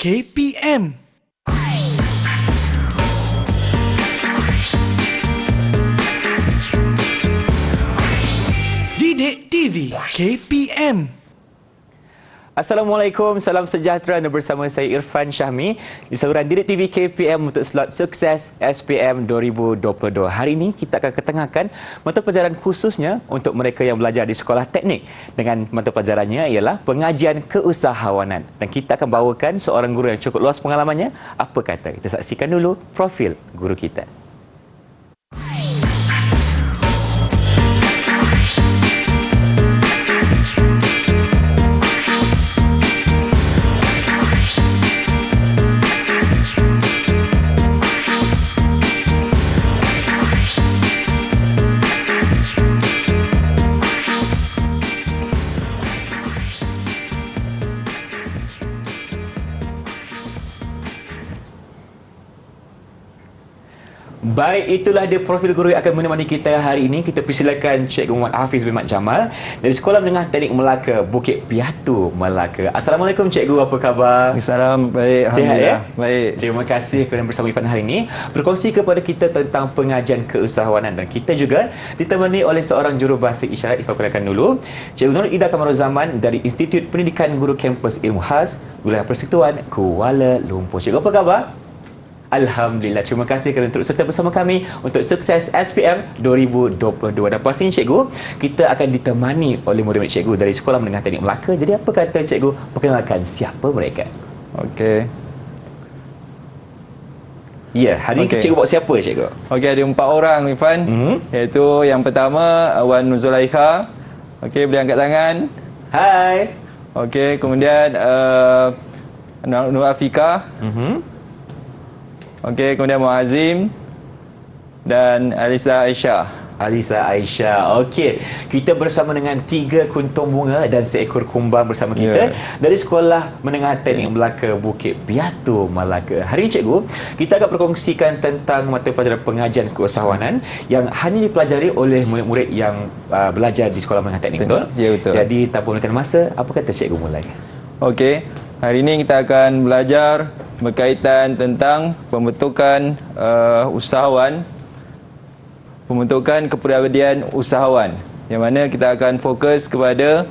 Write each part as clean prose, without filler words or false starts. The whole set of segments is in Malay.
KPM. Didik TV KPM. Assalamualaikum, salam sejahtera bersama saya Irfan Syahmi di saluran Didik TV KPM untuk slot sukses SPM 2022. Hari ini kita akan ketengahkan mata pelajaran khususnya untuk mereka yang belajar di sekolah teknik dengan mata pelajarannya ialah pengajian keusahawanan. Dan kita akan bawakan seorang guru yang cukup luas pengalamannya. Apa kata? Kita saksikan dulu profil guru kita. Baik, itulah dia profil guru yang akan menemani kita hari ini. Kita persilakan Cikgu Muhammad Hafiz bin Mat Jamal dari Sekolah Menengah Teknik Melaka, Bukit Piatu, Melaka. Assalamualaikum Cikgu, apa khabar? Assalamualaikum, baik. Sihat ya? Baik. Terima kasih kerana bersama Irfan hari ini berkongsi kepada kita tentang pengajian keusahawanan, dan kita juga ditemani oleh seorang jurubahasa isyarat. Diperkenalkan dulu Cikgu Nur Ida Kamarul Zaman dari Institut Pendidikan Guru Kampus Ilmu Khas, Wilayah Persekutuan Kuala Lumpur. Cikgu, apa khabar? Alhamdulillah, terima kasih kerana turut serta bersama kami untuk sukses SPM 2022. Dan pastinya Cikgu, kita akan ditemani oleh murid-murid Cikgu dari Sekolah Menengah Teknik Melaka. Jadi apa kata Cikgu perkenalkan siapa mereka? Okey. Ya, hari ini Cikgu bawa siapa Cikgu? Okey, ada 4 orang Irfan. Iaitu yang pertama Wan Nuzulaikha. Okey, boleh angkat tangan. Hai. Okey, kemudian Nur Afika. Okey, kemudian Muazim dan Alisa Aisyah. Alisa Aisyah. Okey, kita bersama dengan 3 kuntung bunga dan seekor kumbang bersama kita dari Sekolah Menengah Teknik Melaka, Bukit Piatu, Melaka. Hari ini Cikgu, kita akan berkongsikan tentang mata pelajaran pengajian keusahawanan yang hanya dipelajari oleh murid-murid yang belajar di Sekolah Menengah Teknik, betul? Ya, betul. Jadi tanpa memakan masa, apa kata Cikgu mulai? Okey, hari ini kita akan belajar berkaitan tentang pembentukan usahawan, pembentukan kepribadian usahawan, yang mana kita akan fokus kepada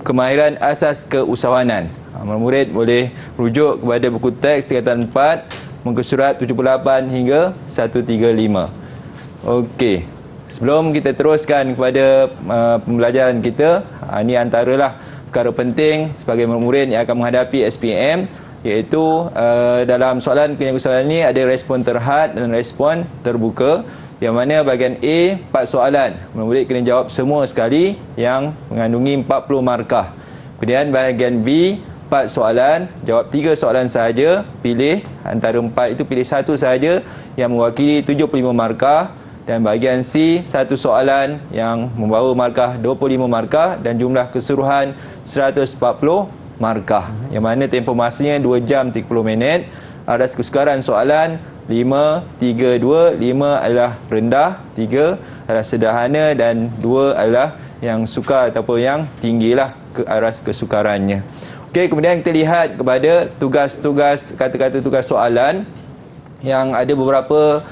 kemahiran asas keusahawanan. Murid boleh rujuk kepada buku teks tingkatan 4, muka surat 78 hingga 135. Okey, sebelum kita teruskan kepada pembelajaran kita, ini antaralah perkara penting sebagai murid yang akan menghadapi SPM, iaitu dalam soalan pengajian keusahawanan ini ada respon terhad dan respon terbuka, yang mana bahagian A 4 soalan, murid kena jawab semua sekali yang mengandungi 40 markah. Kemudian bahagian B 4 soalan, jawab 3 soalan sahaja, pilih antara 4 itu pilih 1 sahaja yang mewakili 75 markah, dan bahagian C 1 soalan yang membawa markah 25 markah dan jumlah keseluruhan 140 markah, yang mana tempoh masanya 2 jam 30 minit. Aras kesukaran soalan 5, 3, 2. 5 adalah rendah, 3 adalah sederhana dan 2 adalah yang sukar ataupun yang tinggilah ke aras kesukarannya. Okey, kemudian kita lihat kepada tugas-tugas, kata-kata tugas soalan yang ada beberapa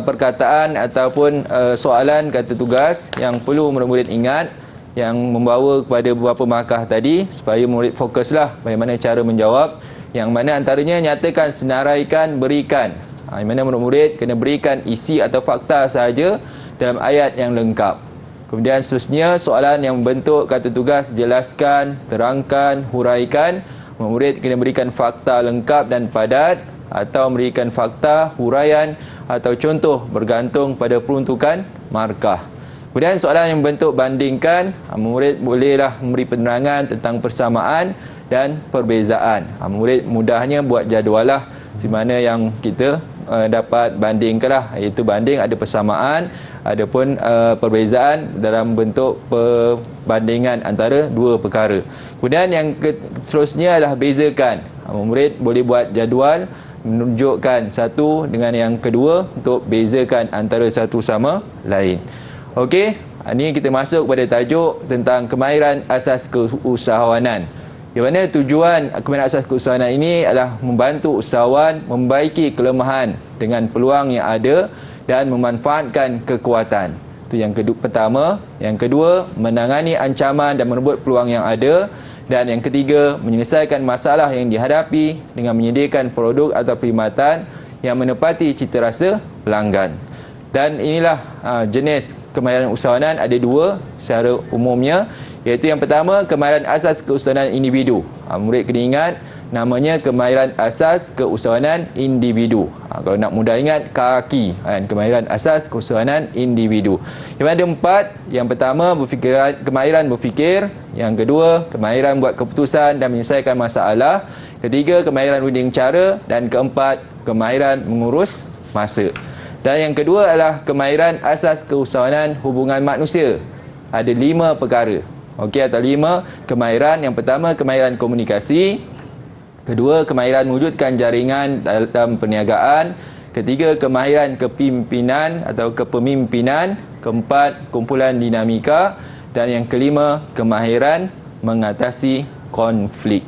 perkataan ataupun soalan kata tugas yang perlu murid-murid ingat, yang membawa kepada beberapa markah tadi, supaya murid fokuslah bagaimana cara menjawab, yang mana antaranya nyatakan, senaraikan, berikan. Yang mana murid-murid kena berikan isi atau fakta sahaja dalam ayat yang lengkap. Kemudian seterusnya soalan yang bentuk kata tugas, jelaskan, terangkan, huraikan. Murid kena berikan fakta lengkap dan padat, atau memberikan fakta, huraian atau contoh bergantung pada peruntukan markah. Kemudian soalan yang bentuk bandingkan, murid bolehlah memberi penerangan tentang persamaan dan perbezaan. Murid mudahnya buat jadual lah, di mana yang kita dapat bandingkanlah, iaitu banding ada persamaan, ada pun perbezaan dalam bentuk perbandingan antara dua perkara. Kemudian yang seterusnya adalah bezakan. Murid boleh buat jadual menunjukkan satu dengan yang kedua untuk bezakan antara satu sama lain. Okey, ini kita masuk pada tajuk tentang kemahiran asas keusahawanan, Di mana tujuan kemahiran asas keusahawanan ini adalah membantu usahawan membaiki kelemahan dengan peluang yang ada dan memanfaatkan kekuatan. Itu yang pertama. Yang kedua, menangani ancaman dan merebut peluang yang ada. Dan yang ketiga, menyelesaikan masalah yang dihadapi dengan menyediakan produk atau perkhidmatan yang menepati cita rasa pelanggan. Dan inilah jenis kemahiran usahawanan, ada dua secara umumnya, iaitu yang pertama, kemahiran asas keusahawanan individu. Murid kena ingat, namanya kemahiran asas keusahawanan individu. Kalau nak mudah ingat, KAKI, kemahiran asas keusahawanan individu. Yang ada 4. Yang pertama, kemahiran berfikir. Yang kedua, kemahiran buat keputusan dan menyelesaikan masalah. Ketiga, kemahiran runding cara. Dan keempat, kemahiran mengurus masa. Dan yang kedua adalah kemahiran asas keusahawanan hubungan manusia. Ada 5 perkara. Okey, atau 5 kemahiran. Yang pertama, kemahiran komunikasi. Kedua, kemahiran mewujudkan jaringan dalam perniagaan. Ketiga, kemahiran kepimpinan atau kepemimpinan. Keempat, kumpulan dinamika. Dan yang kelima, kemahiran mengatasi konflik.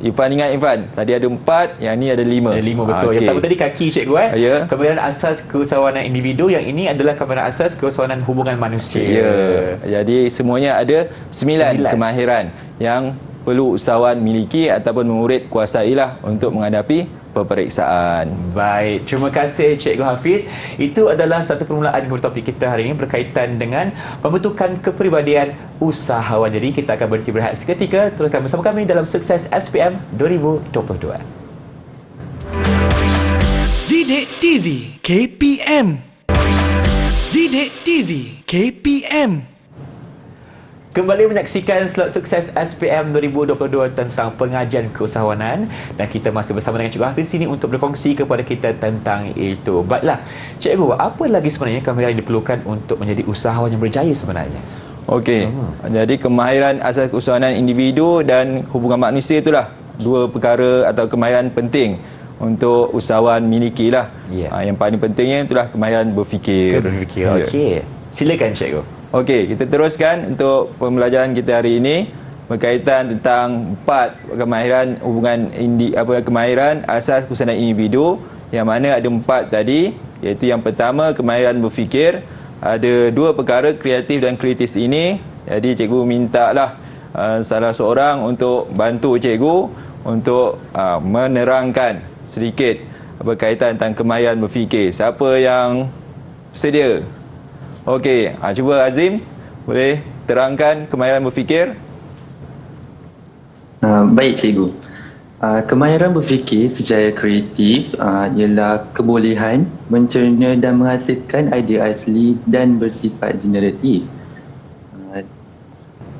Irfan ingat, Irfan, tadi ada 4, yang ni ada 5. Ada 5, betul. Yang pertama tadi kaki, cikgu. Ya. Kemahiran asas keusahawanan individu. Yang ini adalah kemahiran asas keusahawanan hubungan manusia. Ya. Jadi semuanya ada 9 kemahiran yang perlu usahawan miliki ataupun murid kuasailah untuk menghadapi peperiksaan. Baik, terima kasih Cikgu Hafiz. Itu adalah satu permulaan kepada topik kita hari ini berkaitan dengan pembentukan kepribadian usahawan. Jadi kita akan berhenti berehat seketika. Teruskan bersama kami dalam Sukses SPM 2022. Didik TV KPM. Didik TV KPM. Kembali menyaksikan slot Sukses SPM 2022 tentang pengajian keusahawanan, dan kita masih bersama dengan Cikgu Hafiz sini untuk berkongsi kepada kita tentang itu. Baiklah, Cikgu, apa lagi sebenarnya kemahiran yang diperlukan untuk menjadi usahawan yang berjaya sebenarnya? Okey, jadi kemahiran asas keusahawanan individu dan hubungan manusia itulah 2 perkara atau kemahiran penting untuk usahawan milikilah. Yang paling pentingnya itulah kemahiran berfikir. Okey. Silakan Cikgu. Okey, kita teruskan untuk pembelajaran kita hari ini berkaitan tentang 4 kemahiran kemahiran asas keusahawanan individu, yang mana ada 4 tadi, iaitu yang pertama kemahiran berfikir. Ada 2 perkara, kreatif dan kritis ini. Jadi cikgu mintalah salah seorang untuk bantu cikgu untuk menerangkan sedikit berkaitan tentang kemahiran berfikir. Siapa yang sedia? Okey, cuba Azim, boleh terangkan kemahiran berfikir? Baik cikgu. Kemahiran berfikir secara kreatif ialah kebolehan mencerna dan menghasilkan idea asli dan bersifat generatif.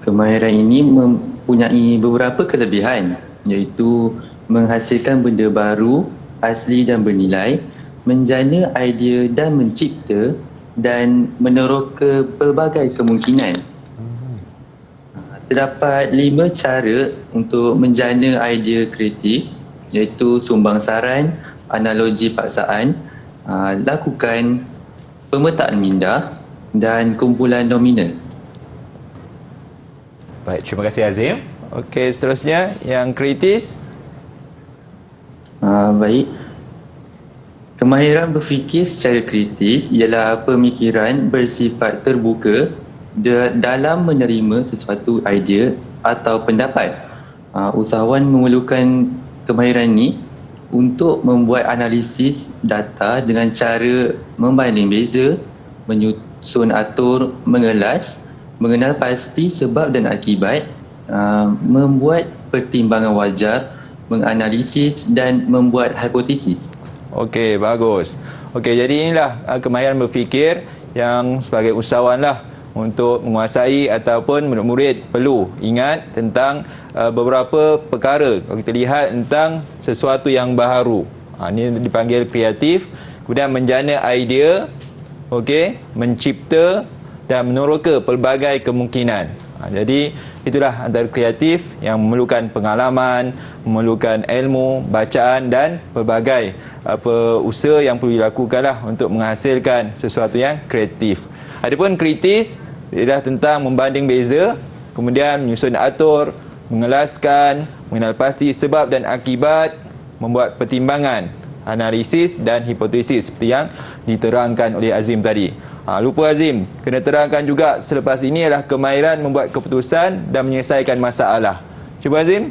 Kemahiran ini mempunyai beberapa kelebihan, iaitu menghasilkan benda baru, asli dan bernilai, menjana idea dan mencipta, dan meneroka pelbagai kemungkinan. Terdapat 5 cara untuk menjana idea kreatif, iaitu sumbang saran, analogi paksaan, lakukan pemetaan minda dan kumpulan nominal. Baik, terima kasih Azim. Okey, seterusnya yang kritis. Baik. Kemahiran berfikir secara kritis ialah pemikiran bersifat terbuka dalam menerima sesuatu idea atau pendapat. Usahawan memerlukan kemahiran ini untuk membuat analisis data dengan cara membanding beza, menyusun atur, mengelas, mengenal pasti sebab dan akibat, membuat pertimbangan wajar, menganalisis dan membuat hipotesis. Okey, bagus. Okey, jadi inilah kemahiran berfikir yang sebagai usahawan lah untuk menguasai ataupun murid-murid perlu ingat tentang beberapa perkara. Kalau kita lihat tentang sesuatu yang baharu, ini dipanggil kreatif, kemudian menjana idea, okey, mencipta dan meneroka pelbagai kemungkinan. Jadi itulah antara kreatif yang memerlukan pengalaman, memerlukan ilmu, bacaan dan pelbagai usaha yang perlu dilakukanlah untuk menghasilkan sesuatu yang kreatif. Adapun kritis ialah tentang membanding beza, kemudian menyusun atur, mengelaskan, mengenal pasti sebab dan akibat, membuat pertimbangan, analisis dan hipotesis seperti yang diterangkan oleh Azim tadi. Lupa Azim, kena terangkan juga selepas ini adalah kemahiran membuat keputusan dan menyelesaikan masalah. Cuba Azim.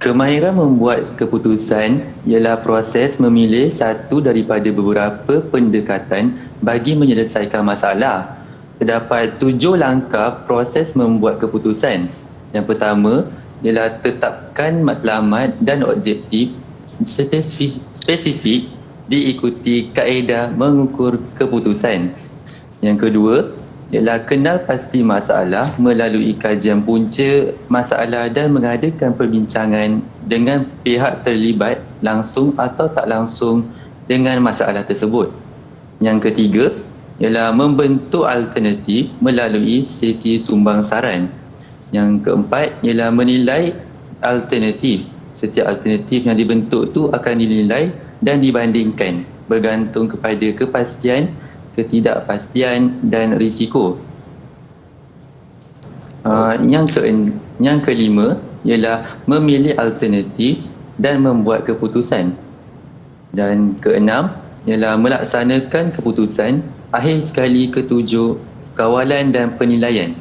Kemahiran membuat keputusan ialah proses memilih satu daripada beberapa pendekatan bagi menyelesaikan masalah. Terdapat 7 langkah proses membuat keputusan. Yang pertama ialah tetapkan matlamat dan objektif spesifik diikuti kaedah mengukur keputusan. Yang kedua ialah kenal pasti masalah melalui kajian punca masalah dan mengadakan perbincangan dengan pihak terlibat langsung atau tak langsung dengan masalah tersebut. Yang ketiga ialah membentuk alternatif melalui sesi sumbang saran. Yang keempat ialah menilai alternatif. Setiap alternatif yang dibentuk tu akan dinilai dan dibandingkan bergantung kepada kepastian, ketidakpastian dan risiko. Yang kelima ialah memilih alternatif dan membuat keputusan. Dan keenam ialah melaksanakan keputusan. Akhir sekali ketujuh, kawalan dan penilaian.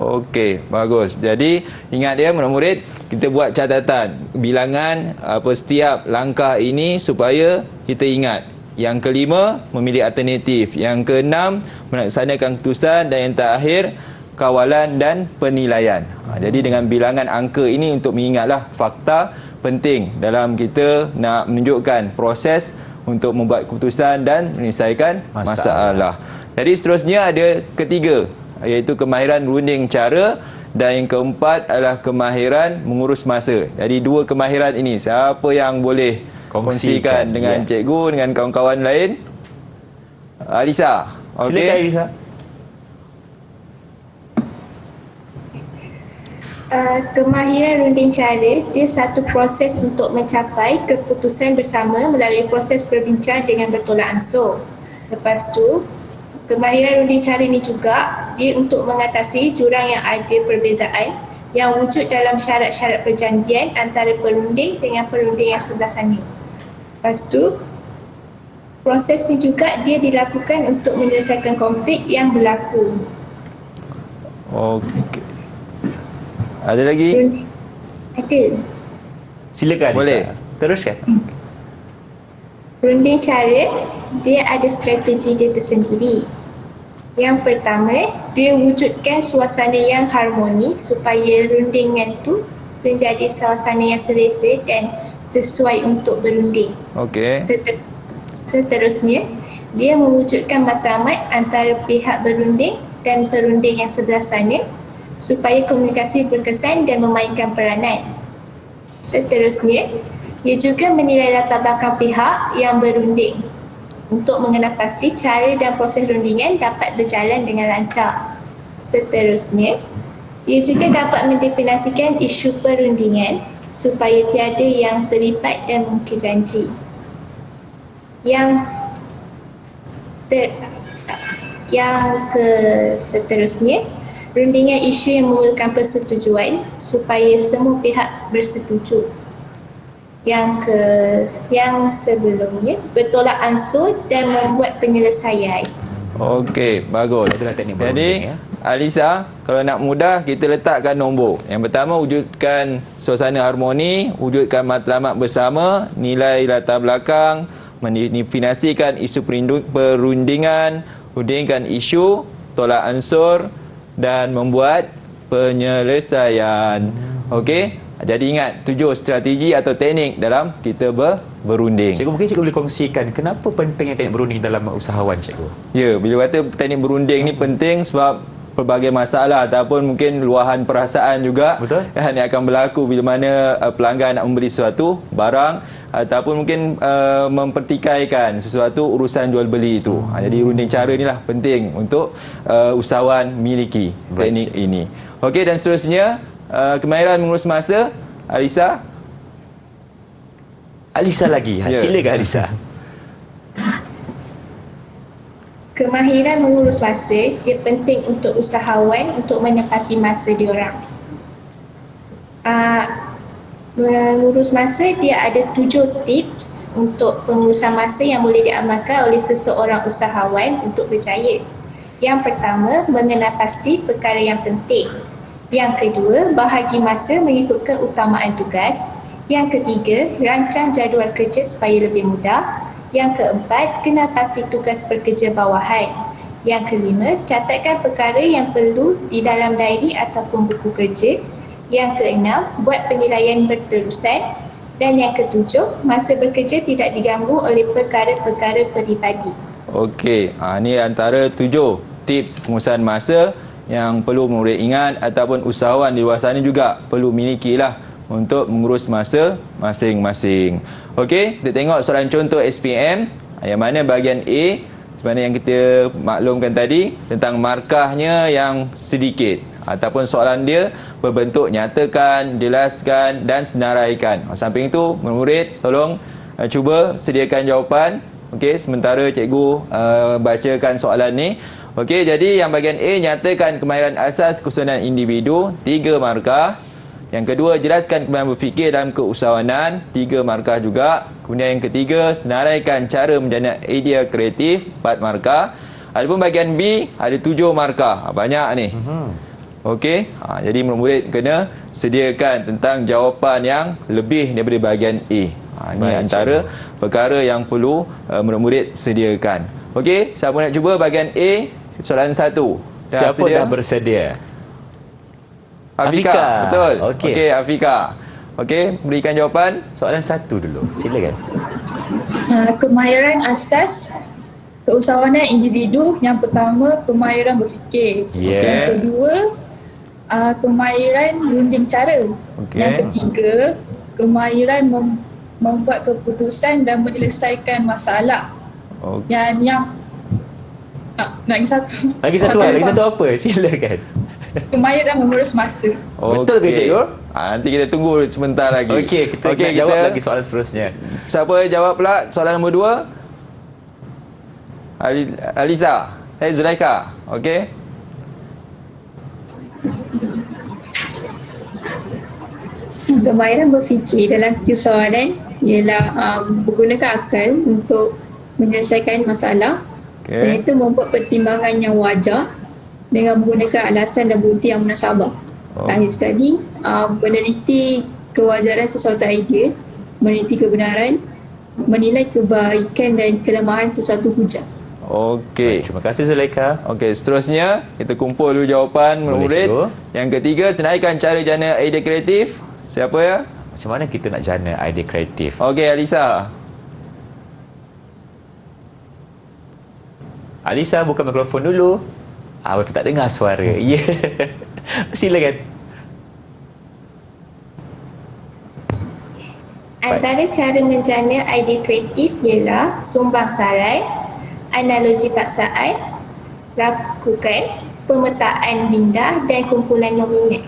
Okey, bagus. Jadi ingat dia murid-murid, kita buat catatan bilangan setiap langkah ini supaya kita ingat. Yang kelima, memilih alternatif. Yang keenam, melaksanakan keputusan. Dan yang terakhir, kawalan dan penilaian. Jadi dengan bilangan angka ini untuk mengingatlah fakta penting dalam kita nak menunjukkan proses untuk membuat keputusan dan menyelesaikan masalah. Jadi seterusnya ada ketiga, iaitu kemahiran runding cara, dan yang keempat adalah kemahiran mengurus masa. Jadi dua kemahiran ini, siapa yang boleh kongsikan dengan cikgu, dengan kawan-kawan lain? Alisa. Okay. Silakan Alisa. Kemahiran runding cara, dia satu proses untuk mencapai keputusan bersama melalui proses berbincang dengan bertolak ansur. Lepas tu, kemahiran runding cara ini juga dia untuk mengatasi jurang yang ada perbezaan yang wujud dalam syarat-syarat perjanjian antara perunding dengan perunding yang sebelah sana. Lepas tu, proses ni juga dia dilakukan untuk menyelesaikan konflik yang berlaku. Okey. Ada lagi? Ada. Silakan Alisa. Boleh. Teruskan. Runding cara, dia ada strategi dia tersendiri. Yang pertama, dia wujudkan suasana yang harmoni supaya rundingan tu menjadi suasana yang selesa dan sesuai untuk berunding. Okey. Seterusnya, dia mewujudkan matlamat antara pihak berunding dan perunding yang sebelah sana supaya komunikasi berkesan dan memainkan peranan. Seterusnya, ia juga menilai latar belakang pihak yang berunding untuk mengenal pasti cara dan proses rundingan dapat berjalan dengan lancar. Seterusnya, ia juga dapat mendefinisikan isu perundingan supaya tiada yang terlibat dan mungkin janji. Seterusnya, rundingan isu yang memerlukan persetujuan supaya semua pihak bersetuju. Yang sebelumnya, bertolak ansur dan membuat penyelesaian. Okey, bagus. Jadi, Alisa, kalau nak mudah, kita letakkan nombor. Yang pertama, wujudkan suasana harmoni, wujudkan matlamat bersama, nilai latar belakang, mendefinisikan isu perundingan, rundingkan isu, tolak ansur dan membuat penyelesaian. Okey? Jadi ingat 7 strategi atau teknik dalam kita berunding. Cikgu, mungkin cikgu boleh kongsikan kenapa pentingnya teknik berunding dalam usahawan, cikgu? Ya, bila kata teknik berunding ni penting sebab pelbagai masalah ataupun mungkin luahan perasaan juga yang akan berlaku bila mana pelanggan nak membeli sesuatu barang ataupun mungkin mempertikaikan sesuatu urusan jual beli itu. Jadi runding cara inilah penting untuk usahawan miliki teknik ini. Okey, dan seterusnya kemahiran mengurus masa. Alisa. Alisa lagi. Silakan Alisa. Kemahiran mengurus masa dia penting untuk usahawan untuk menepati masa diorang. Mengurus masa dia ada 7 tips untuk pengurusan masa yang boleh diamalkan oleh seseorang usahawan untuk berjaya. Yang pertama, mengenal pasti perkara yang penting. Yang kedua, bahagi masa mengikut keutamaan tugas. Yang ketiga, rancang jadual kerja supaya lebih mudah. Yang keempat, kenal pasti tugas pekerja bawahan. Yang kelima, catatkan perkara yang perlu di dalam diary ataupun buku kerja. Yang keenam, buat penilaian berterusan. Dan yang ketujuh, masa bekerja tidak diganggu oleh perkara-perkara peribadi. Okey, ini antara 7 tips pengurusan masa yang perlu murid ingat ataupun usahawan di luar sana juga perlu milikilah untuk mengurus masa masing-masing. Okey, kita tengok soalan contoh SPM yang mana bahagian A sebenarnya yang kita maklumkan tadi tentang markahnya yang sedikit ataupun soalan dia berbentuk nyatakan, jelaskan dan senaraikan. Samping itu, murid tolong cuba sediakan jawapan. Okey, sementara cikgu bacakan soalan ni. Okey, jadi yang bahagian A, nyatakan kemahiran asas kesusahan individu, 3 markah. Yang kedua, jelaskan kemahiran berfikir dalam keusahawanan, 3 markah juga. Kemudian yang ketiga, senaraikan cara menjana idea kreatif, 4 markah. Adapun bahagian B, ada 7 markah. Banyak ni. Okey, jadi murid kena sediakan tentang jawapan yang lebih daripada bahagian A. Ini antara perkara yang perlu murid-murid sediakan. Okey, siapa nak cuba bahagian A, soalan 1. Siapa dah bersedia? Afika, betul. Okey. Okey, Afika. Okey, berikan jawapan. Soalan 1 dulu. Silakan. Kemahiran asas keusahawanan individu. Yang pertama, kemahiran berfikir. Yeah. Yang kedua, kemahiran runding cara. Okey. Yang ketiga, kemahiran membuat keputusan dan menyelesaikan masalah. Okey. Yang lagi satu. Lagi satu apa? Silakan. Kemahiran mengurus masa. Betul ke, cikgu? Nanti kita tunggu sebentar lagi. Okey, kita nak jawab lagi soalan seterusnya. Siapa jawab pula soalan nombor 2? Alisa. Zulaika. Okey. Kemahiran berfikir dalam keusahawanan ialah menggunakan akal untuk menyelesaikan masalah. Selain itu, membuat pertimbangan yang wajar dengan menggunakan alasan dan bukti yang munasabah. Terakhir sekali, meneliti kewajaran sesuatu idea, meneliti kebenaran, menilai kebaikan dan kelemahan sesuatu hujah. Okey. Terima kasih Zulaika. Okey, seterusnya kita kumpul dulu jawapan murid. Yang ketiga, senaraikan cara jana idea kreatif. Siapa ya? Macam mana kita nak jana idea kreatif? Okey, Alisa. Alisa, buka mikrofon dulu. Awak tak dengar suara. Ya. Silakan. Antara cara menjana idea kreatif ialah sumbang sarai, analogi paksaan, lakukan, pemetaan minda dan kumpulan nominal.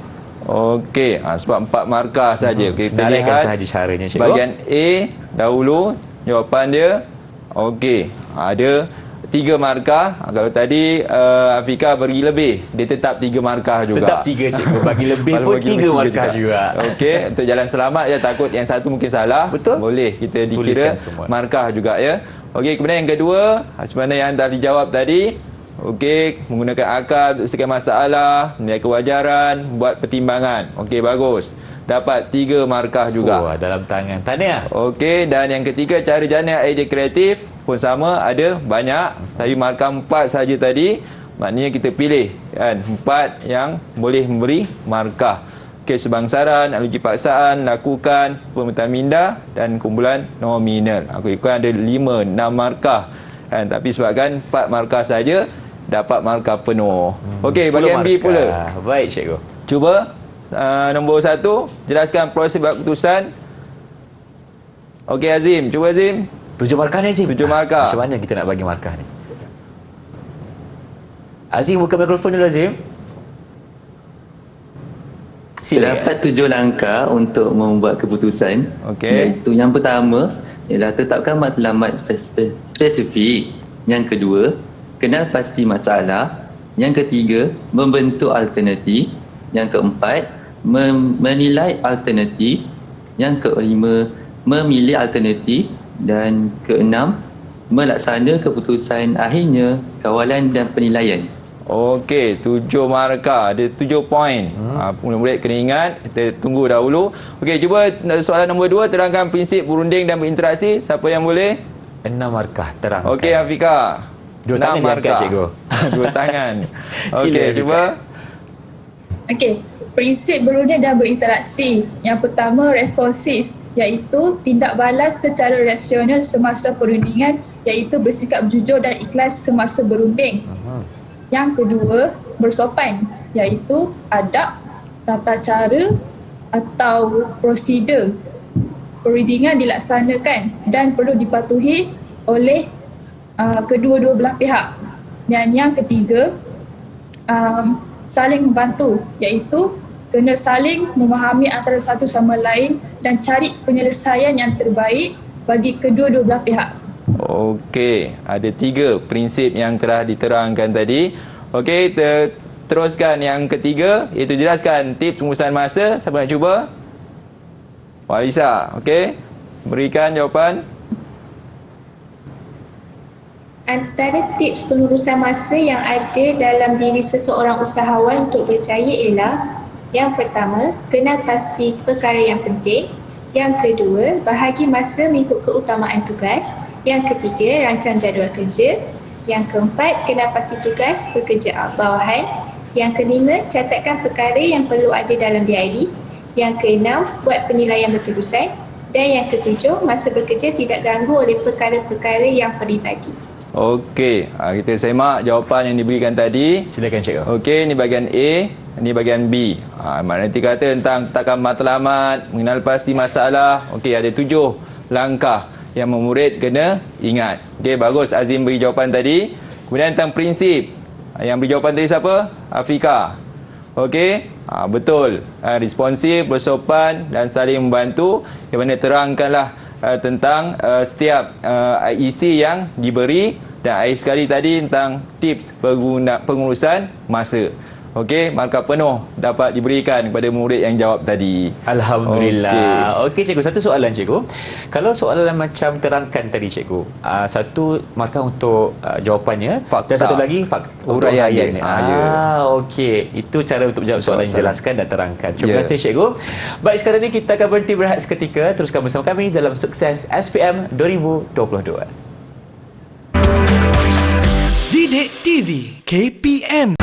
Okey, sebab 4 markah saja. Okey, kita Senaraikan lihat sahaja caranya, cikgu. bahagian A dahulu jawapan dia. Okey, ada 3 markah. Kalau tadi Afika bagi lebih, dia tetap 3 markah juga. Tetap 3, cikgu. Bagi lebih Kalau pun bagi 3 lebih markah juga. Okey, untuk jalan selamat je, takut yang satu mungkin salah. Betul. Boleh kita dikira Tuliskan semua. markah juga ya. Okey, kemudian yang kedua, sebenarnya yang dah dijawab tadi. Okey, menggunakan akal untuk selesaikan masalah, menilai kewajaran, buat pertimbangan. Okey, bagus. Dapat 3 markah juga. Oh, dalam tangan. Tahniah. Okey, dan yang ketiga, cara jana idea kreatif pun sama, ada banyak. Tapi markah 4 saja tadi. Maknanya kita pilih kan 4 yang boleh memberi markah. Okey, sebangsaran, analogi paksaan, lakukan, pemetaan minda dan kumpulan nominal. Aku ikut ada 5, 6 markah. Kan, tapi sebabkan 4 markah saja dapat markah penuh. Okey, 10 bahagian B markah. pula. Baik, cikgu. Cuba nombor 1, jelaskan proses buat keputusan. Okey, Azim. Cuba Azim. 7 markah ni, Azim. 7 markah. Macam mana kita nak bagi markah ni? Azim, buka mikrofon dulu, Azim. Terdapat 7 langkah untuk membuat keputusan. Okey. Iaitu yang pertama ialah tetapkan matlamat spesifik. Yang kedua, kenal pasti masalah. Yang ketiga, membentuk alternatif. Yang keempat, menilai alternatif. Yang kelima, memilih alternatif. Dan keenam, melaksana keputusan akhirnya, kawalan dan penilaian. Okey, 7 markah, ada 7 poin. Murid-murid kena ingat, kita tunggu dahulu. Okey, cuba soalan nombor 2, terangkan prinsip berunding dan berinteraksi. Siapa yang boleh? 6 markah terangkan. Okey, Afika. 2 tangan diangkat, cikgu. 2 tangan. Sila, Okey, Afika. cuba. Okey, prinsip berunding dan berinteraksi. Yang pertama, responsif, iaitu tindak balas secara rasional semasa perundingan, iaitu bersikap jujur dan ikhlas semasa berunding. Yang kedua, bersopan, iaitu adab, tata cara atau prosedur perundingan dilaksanakan dan perlu dipatuhi oleh kedua-dua belah pihak. Dan yang ketiga, saling membantu, iaitu kena saling memahami antara satu sama lain dan cari penyelesaian yang terbaik bagi kedua-dua belah pihak. Okey, ada 3 prinsip yang telah diterangkan tadi. Okey, teruskan yang ketiga, iaitu jelaskan tips pengurusan masa. Siapa nak cuba? Walisa, okey. Berikan jawapan. Antara tips pengurusan masa yang ada dalam diri seseorang usahawan untuk berjaya ialah: yang pertama, kenal pasti perkara yang penting. Yang kedua, bahagi masa mengikut keutamaan tugas. Yang ketiga, rancang jadual kerja. Yang keempat, kenal pasti tugas pekerja bawahan. Yang kelima, catatkan perkara yang perlu ada dalam diary. Yang keenam, buat penilaian berterusan. Dan yang ketujuh, masa bekerja tidak ganggu oleh perkara-perkara yang peribadi. Okey, kita semak jawapan yang diberikan tadi. Silakan, cikgu. Okey, ini bahagian A, ini bahagian B. Maknanya nanti kata tentang takkan matlamat, mengenal pasti masalah. Okey, ada 7 langkah yang murid kena ingat. Okey, bagus Azim beri jawapan tadi. Kemudian tentang prinsip. Yang beri jawapan tadi siapa? Afika. Okey, betul. Responsif, bersopan dan saling membantu. Yang mana terangkanlah tentang setiap isi yang diberi, dan akhir sekali tadi tentang tips pengurusan masa. Okey, markah penuh dapat diberikan kepada murid yang jawab tadi. Alhamdulillah. Okey, cikgu, satu soalan, cikgu. Kalau soalan macam terangkan tadi, cikgu, satu markah untuk jawapannya, Fakta. dan satu lagi Uraian dia. uraian. Okey, itu cara untuk jawab soalan yang jelaskan dan terangkan. Terima kasih, cikgu. Baik, sekarang ni kita akan berhenti berehat seketika. Teruskan bersama kami dalam Sukses SPM 2022. Didik TV KPM.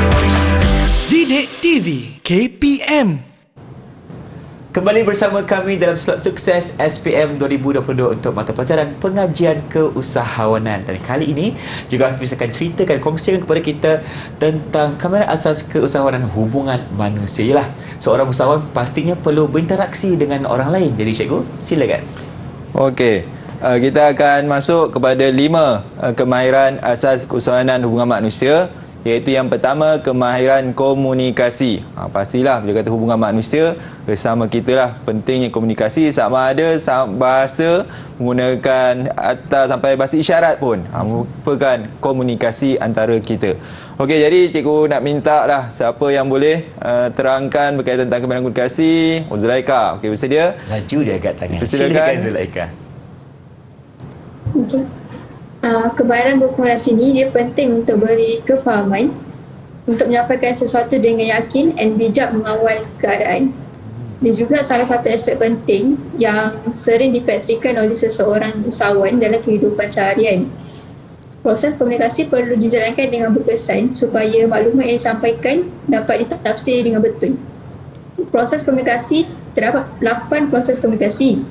Didik TV KPM. Kembali bersama kami dalam slot Sukses SPM 2022 untuk mata pelajaran pengajian keusahawanan. Dan kali ini juga Hafiz akan ceritakan, kongsikan kepada kita tentang kamera asas keusahawanan hubungan manusia. Yalah, seorang usahawan pastinya perlu berinteraksi dengan orang lain. Jadi cikgu, silakan. Okey, kita akan masuk kepada 5 kemahiran asas keusahawanan hubungan manusia. Iaitu yang pertama, kemahiran komunikasi. Pastilah bila kata hubungan manusia, bersama kita lah pentingnya komunikasi, sama ada bahasa, menggunakan atau sampai bahasa isyarat pun merupakan komunikasi antara kita. Okey, jadi cikgu nak minta lah siapa yang boleh terangkan berkaitan tentang kemahiran komunikasi. Zulaika, okey, bersedia? Laju dia angkat tangan. Silakan. Silakan, Zulaika. Okey. Kemahiran berkomunikasi ni dia penting untuk beri kefahaman, untuk menyampaikan sesuatu dengan yakin dan bijak mengawal keadaan. Dia juga salah satu aspek penting yang sering dipraktikkan oleh seseorang usahawan dalam kehidupan seharian. Proses komunikasi perlu dijalankan dengan berkesan supaya maklumat yang disampaikan dapat ditafsir dengan betul. Proses komunikasi, terdapat 8 proses komunikasi.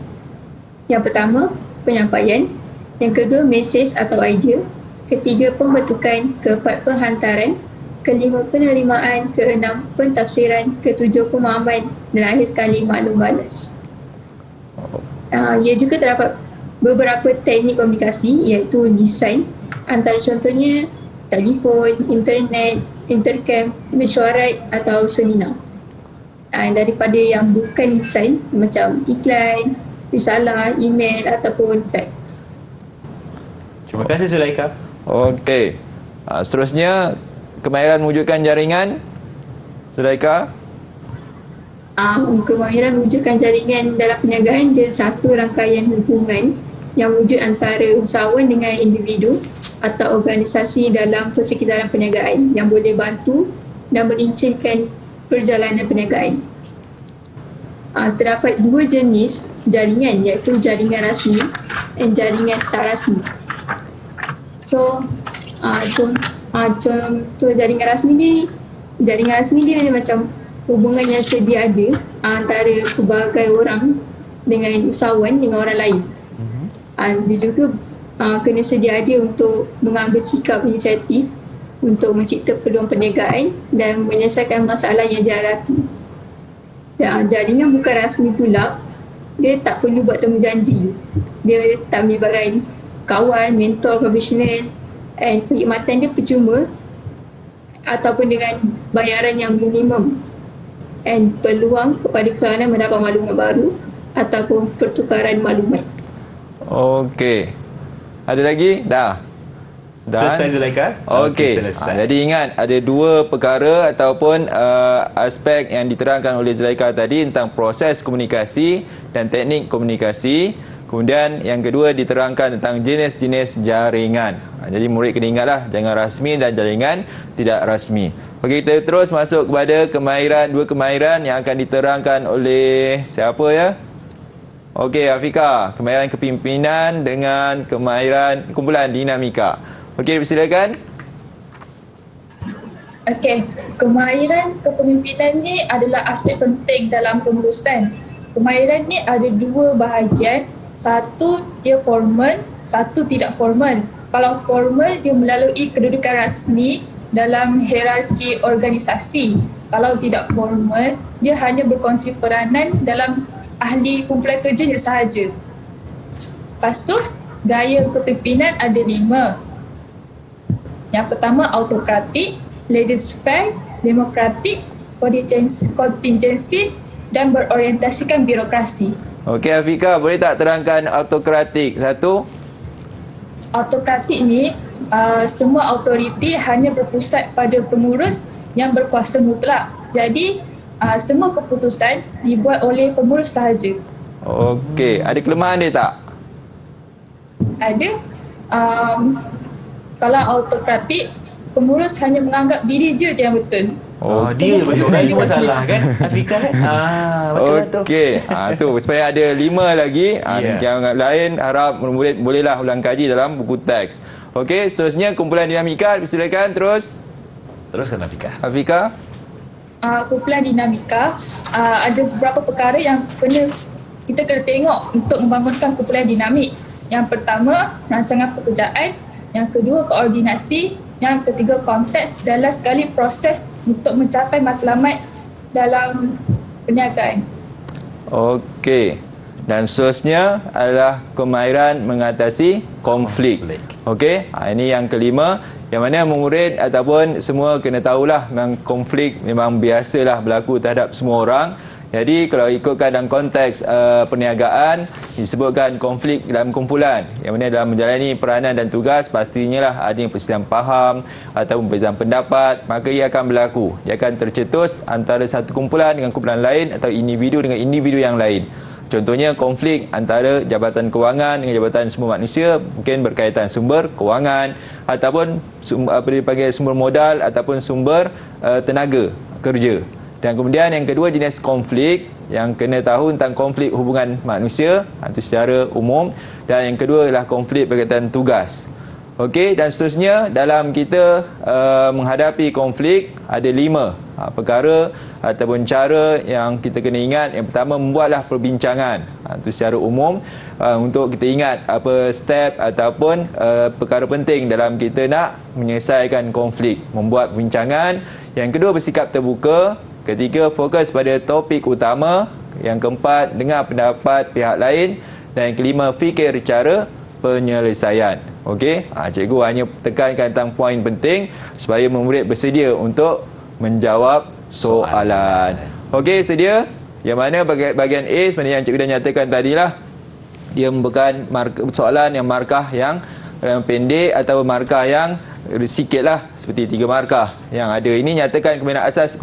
Yang pertama, penyampaian. Yang kedua, mesej atau idea. Ketiga, pembentukan. Keempat, penghantaran. Kelima, penerimaan. Keenam, pentafsiran. Ketujuh, pemahaman. Dan akhir sekali, maklum balas. Ia juga terdapat beberapa teknik komunikasi, iaitu desain. Antara contohnya, telefon, internet, intercam, mesyuarat atau seminar. Daripada yang bukan desain, macam iklan, risalah, email ataupun fax. Terima kasih, Zulaika. Okey. Seterusnya, kemahiran mewujudkan jaringan. Zulaika. Kemahiran mewujudkan jaringan dalam perniagaan dia satu rangkaian hubungan yang wujud antara usahawan dengan individu atau organisasi dalam persekitaran perniagaan yang boleh bantu dan melincinkan perjalanan perniagaan. Terdapat dua jenis jaringan, iaitu jaringan rasmi dan jaringan tak rasmi. So, contoh jaringan rasmi dia macam hubungan yang sedia ada antara pelbagai orang dengan usahawan dengan orang lain. Dia juga kena sedia ada untuk mengambil sikap inisiatif untuk mencipta peluang perniagaan dan menyelesaikan masalah yang dihadapi. Jaringan bukan rasmi pula, dia tak perlu buat temu janji. Dia tak melibatkan kawan, mentor, profesional, dan perkhidmatan dia percuma ataupun dengan bayaran yang minimum, dan peluang kepada usahawan mendapat maklumat baru ataupun pertukaran maklumat. Okey. Ada lagi? Dah. Selesai Zulaika? Okey. Selesai. Jadi ingat, ada dua perkara ataupun aspek yang diterangkan oleh Zulaika tadi tentang proses komunikasi dan teknik komunikasi. Kemudian yang kedua diterangkan tentang jenis-jenis jaringan. Jadi murid kena ingatlah, jangan rasmi dan jaringan tidak rasmi. Okey, kita terus masuk kepada dua kemahiran yang akan diterangkan oleh siapa ya? Okey, Afika, kemahiran kepimpinan dengan kemahiran kumpulan dinamika. Okey, silakan. Okey, kemahiran kepemimpinan ni adalah aspek penting dalam pengurusan. Kemahiran ni ada dua bahagian. Satu dia formal, satu tidak formal. Kalau formal dia melalui kedudukan rasmi dalam hierarki organisasi. Kalau tidak formal, dia hanya berkongsi peranan dalam ahli kumpulan kerjanya sahaja. Lepas tu, gaya kepimpinan ada 5. Yang pertama autokratik, laissez-faire, demokratik, kontingensi dan berorientasikan birokrasi. Okey Afika, boleh tak terangkan autokratik satu? Autokratik ni, semua autoriti hanya berpusat pada pengurus yang berkuasa mutlak. Jadi, semua keputusan dibuat oleh pengurus sahaja. Okey, ada kelemahan dia tak? Ada. Kalau autokratik, pengurus hanya menganggap diri je yang betul. Dia betul. Saya cuma salah kan? Afika kan? Betul. Okey. Tu supaya ada 5 lagi. Yang lain harap murid bolehlah ulang kaji dalam buku teks. Okey, seterusnya kumpulan dinamika, silakan terus. Teruskan Afika. Afika. Kumpulan dinamika ada beberapa perkara yang kita kena tengok untuk membangunkan kumpulan dinamik. Yang pertama, rancangan pekerjaan. Yang kedua, koordinasi. Yang ketiga, konteks dan last sekali proses untuk mencapai matlamat dalam perniagaan. Okey. Dan seterusnya adalah kemahiran mengatasi konflik. Okey, ini yang kelima. Yang mana murid ataupun semua kena tahulah memang konflik memang biasalah berlaku terhadap semua orang. Jadi kalau ikutkan dalam konteks perniagaan, disebutkan konflik dalam kumpulan, yang mana dalam menjalani peranan dan tugas pastinya lah ada yang perselisihan faham ataupun perbezaan pendapat, maka ia akan berlaku. Dia akan tercetus antara satu kumpulan dengan kumpulan lain atau individu dengan individu yang lain. Contohnya konflik antara Jabatan Kewangan dengan Jabatan Sumber Manusia, mungkin berkaitan sumber kewangan ataupun dipanggil sumber modal ataupun sumber tenaga kerja. Dan kemudian yang kedua, jenis konflik yang kena tahu tentang konflik hubungan manusia itu secara umum. Dan yang kedua adalah konflik berkaitan tugas. Okey, dan seterusnya dalam kita menghadapi konflik ada 5 perkara ataupun cara yang kita kena ingat. Yang pertama, membuatlah perbincangan. Itu secara umum untuk kita ingat apa step ataupun perkara penting dalam kita nak menyelesaikan konflik. Membuat perbincangan. Yang kedua, bersikap terbuka. Ketiga, fokus pada topik utama. Yang keempat, dengar pendapat pihak lain. Dan yang kelima, fikir cara penyelesaian. Okey, cikgu hanya tekankan tentang poin penting supaya murid bersedia untuk menjawab soalan. Okey, sedia? Yang mana bahagian A sebenarnya yang cikgu dah nyatakan tadilah, dia merupakan soalan yang markah yang pendek atau markah yang sikitlah seperti 3 markah yang ada. Ini nyatakan kemenangan asas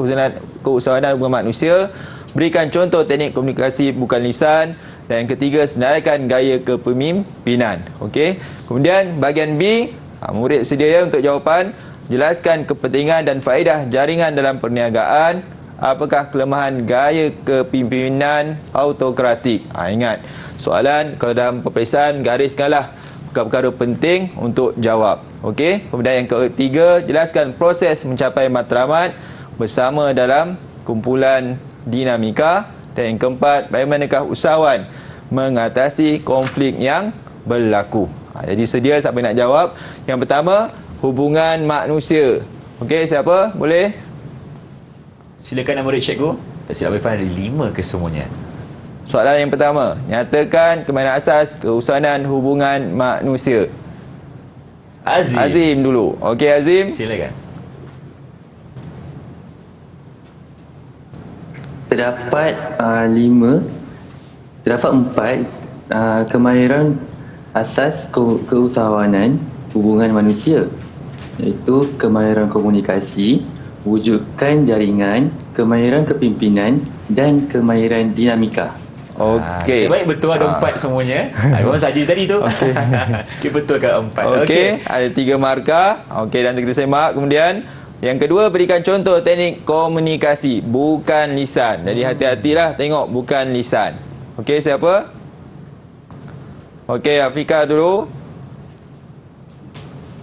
keusahawanan hubungan manusia, berikan contoh teknik komunikasi bukan lisan, dan yang ketiga senaraikan gaya kepemimpinan. Okey. Kemudian bahagian B, murid sedia untuk jawapan. Jelaskan kepentingan dan faedah jaringan dalam perniagaan. Apakah kelemahan gaya kepimpinan autokratik? Ingat, soalan kalau dalam peperiksaan gariskanlah perkara-perkara penting untuk jawab. Okey. Kemudian yang ketiga, jelaskan proses mencapai matlamat bersama dalam kumpulan dinamika. Dan yang keempat, bagaimanakah usahawan mengatasi konflik yang berlaku? Jadi sedia siapa nak jawab? Yang pertama, hubungan manusia. Okey, siapa? Boleh? Silakan murid cikgu. Tak silap Irfan ada 5 ke semuanya? Soalan yang pertama, nyatakan kemana asas keusahawanan hubungan manusia. Azim dulu. Okey Azim. Silakan. Terdapat 4 kemahiran asas keusahawanan hubungan manusia, iaitu kemahiran komunikasi, wujudkan jaringan, kemahiran kepimpinan dan kemahiran dinamika. Okey. Sebaik betul ada 4 semuanya. Memang saja tadi tu. Okey, betul ke 4. Okey, ada 3 markah. Okey, dan kita semak. Kemudian yang kedua, berikan contoh teknik komunikasi bukan lisan. Jadi hati-hatilah tengok bukan lisan. Okey, siapa? Okey, Afika dulu.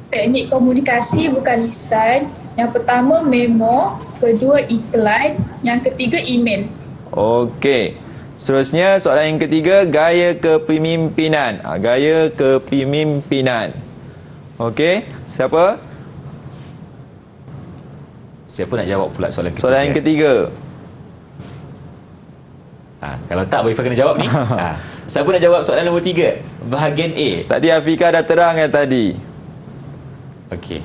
Teknik komunikasi bukan lisan. Yang pertama memo, kedua iklan, yang ketiga email. Okey. Seterusnya soalan yang ketiga, gaya kepemimpinan. Gaya kepemimpinan. Okey, siapa? Siapa nak jawab pula soalan ketiga? Soalan yang ketiga. Kalau tak, Irfan kena jawab ni. Siapa nak jawab soalan nombor 3? Bahagian A. Tadi Afika dah terang yang tadi. Okey.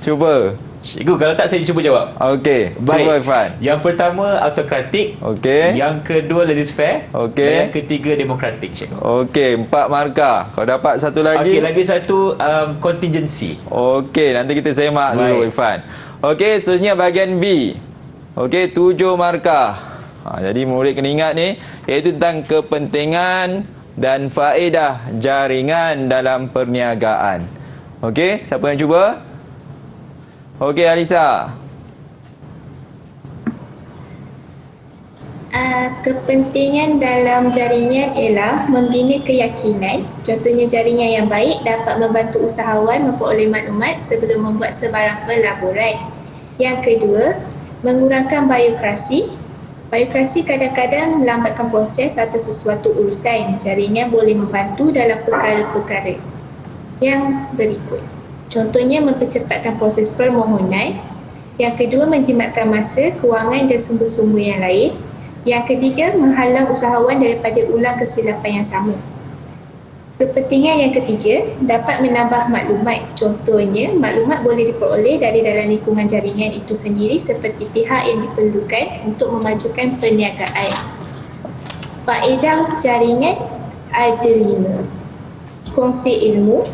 Cuba. Cikgu, kalau tak saya cuba jawab. Okey. Baik. Cuba Irfan. Yang pertama autokratik. Okey. Yang kedua laissez-faire. Okey. Dan yang ketiga demokratik, cikgu. Okey, 4 markah. Kau dapat satu lagi. Okey, lagi satu contingency. Okey, nanti kita semak dulu Irfan. Okey, seterusnya bahagian B. Okey, 7 markah. Jadi murid kena ingat ni, iaitu tentang kepentingan dan faedah jaringan dalam perniagaan. Okey, siapa yang cuba? Okey, Alisa. Kepentingan dalam jaringan ialah membina keyakinan. Contohnya jaringan yang baik dapat membantu usahawan memperoleh maklumat sebelum membuat sebarang pelaburan. Yang kedua, mengurangkan birokrasi. Birokrasi kadang-kadang melambatkan proses atau sesuatu urusan. Jaringan boleh membantu dalam perkara-perkara yang berikut. Contohnya mempercepatkan proses permohonan. Yang kedua, menjimatkan masa, kewangan dan sumber-sumber yang lain. Yang ketiga, menghalang usahawan daripada ulang kesilapan yang sama. Kepentingan yang ketiga, dapat menambah maklumat. Contohnya, maklumat boleh diperoleh dari dalam lingkungan jaringan itu sendiri seperti pihak yang diperlukan untuk memajukan perniagaan. Faedah jaringan ada 5. Kongsi ilmu,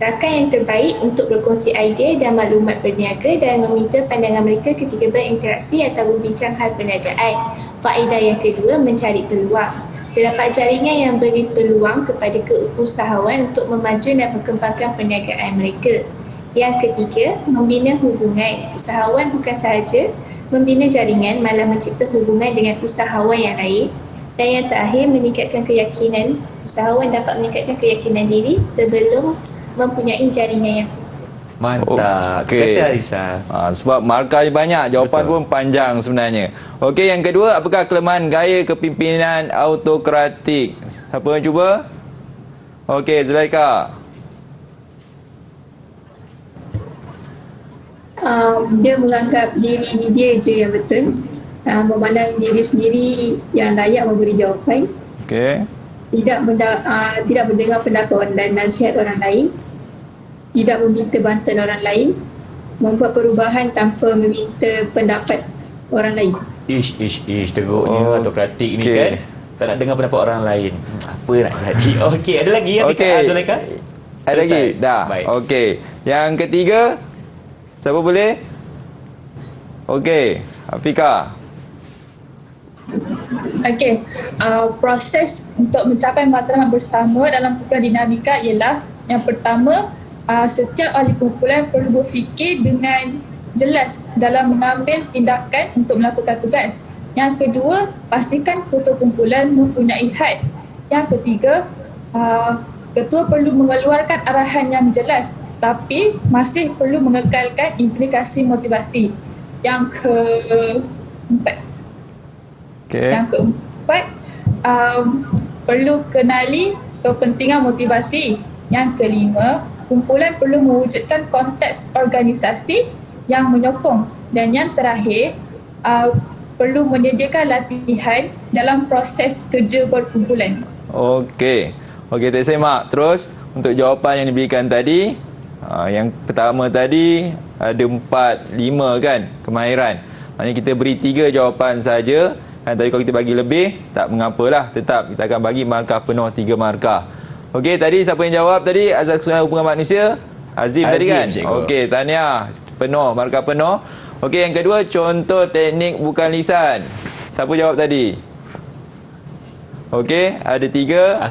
rakan yang terbaik untuk berkongsi idea dan maklumat berniaga dan meminta pandangan mereka ketika berinteraksi atau berbincang hal perniagaan. Faedah yang kedua, mencari peluang. Terdapat jaringan yang beri peluang kepada keusahawan untuk memaju dan mengembangkan perniagaan mereka. Yang ketiga, membina hubungan. Usahawan bukan sahaja membina jaringan, malah mencipta hubungan dengan usahawan yang lain. Dan yang terakhir, meningkatkan keyakinan. Usahawan dapat meningkatkan keyakinan diri sebelum mempunyai jaringan yang Mantap. Okey. Terima kasih Alisa. Sebab markah banyak, jawapan Betul. pun panjang sebenarnya. Okey, yang kedua, apakah kelemahan gaya kepimpinan autokratik? Siapa yang cuba? Okey, Zulaika. Dia menganggap diri dia je yang betul, memandang diri sendiri yang layak memberi jawapan, Okey. tidak mendengar pendapat orang dan nasihat orang lain, tidak meminta bantuan orang lain, membuat perubahan tanpa meminta pendapat orang lain. Teruknya autokratik ni kan. Tak nak dengar pendapat orang lain. Apa nak jadi? Okey, ada lagi yang Okey. Zulaika? Ada lagi? Selesai. Dah. Baik. Okey. Yang ketiga, Siapa boleh? Okey, Afika. Okey, proses untuk mencapai matlamat bersama dalam kumpulan dinamika ialah yang pertama, setiap ahli kumpulan perlu berfikir dengan jelas dalam mengambil tindakan untuk melakukan tugas. Yang kedua, pastikan ketua kumpulan mempunyai had. Yang ketiga, ketua perlu mengeluarkan arahan yang jelas tapi masih perlu mengekalkan implikasi motivasi. Yang keempat, Yang keempat, perlu kenali kepentingan motivasi. Yang kelima, kumpulan perlu mewujudkan konteks organisasi yang menyokong. Dan yang terakhir, perlu menyediakan latihan dalam proses kerja berkumpulan. Okey, tak semak. Terus, untuk jawapan yang diberikan tadi, yang pertama tadi ada 4, 5 kan, kemahiran. Maknanya kita beri 3 jawapan saja. Tapi kalau kita bagi lebih, tak mengapalah. Tetap kita akan bagi markah penuh 3 markah. Okey, tadi siapa yang jawab tadi? Asas Keselamatan Hubungan Manusia? Azim tadi kan? Okey, tahniah. Penuh, markah penuh. Okey, yang kedua, contoh teknik bukan lisan. Siapa jawab tadi? Okey, ada 3.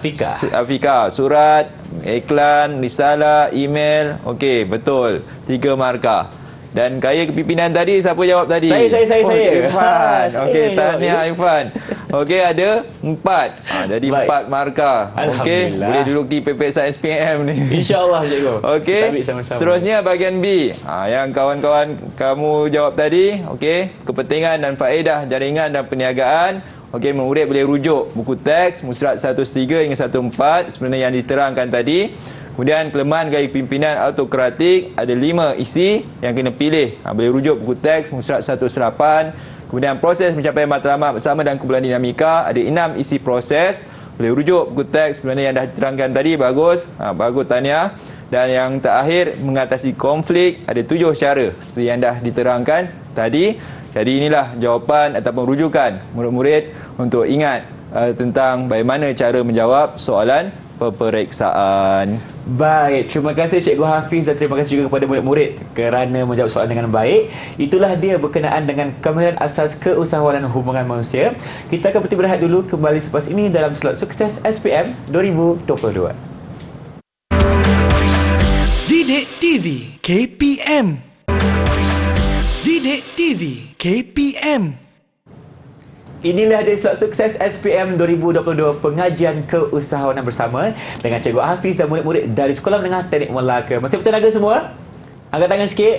Afika. Surat, iklan, risalah, email. Okey, betul. 3 markah. Dan kaya kepimpinan tadi, siapa jawab tadi? Saya. Irfan. Okey, tahniah Irfan. Okey, ada 4. Jadi 4 markah. Okey, boleh duduki peperiksaan SPM ni. InsyaAllah, cikgu. Okey, seterusnya bahagian B. Yang kawan-kawan kamu jawab tadi. Okey, kepentingan dan faedah jaringan dan perniagaan. Okey, murid boleh rujuk buku teks Musrat 103 hingga 14 sebenarnya yang diterangkan tadi. Kemudian kelemahan gaya pimpinan autokratik, ada 5 isi yang kena pilih. Boleh rujuk buku teks Musrat 108. Kemudian proses mencapai matlamat bersama dan kumpulan dinamika, ada 6 isi proses. Boleh rujuk buku teks sebenarnya yang dah diterangkan tadi. Bagus, bagus, tahniah. Dan yang terakhir, mengatasi konflik, ada 7 cara seperti yang dah diterangkan tadi. Jadi inilah jawapan ataupun rujukan murid-murid untuk ingat tentang bagaimana cara menjawab soalan peperiksaan. Baik, terima kasih Cikgu Hafiz dan terima kasih juga kepada murid-murid kerana menjawab soalan dengan baik. Itulah dia berkenaan dengan kemahiran asas keusahawanan hubungan manusia. Kita akan berhenti berehat dulu, kembali selepas ini dalam slot sukses SPM 2022. Didik TV KPM. Didik TV KPM. Inilah dia slot sukses SPM 2022 pengajian keusahawanan bersama dengan Cikgu Hafiz dan murid-murid dari Sekolah Menengah Teknik Melaka. Masih bertenaga semua? Angkat tangan sikit.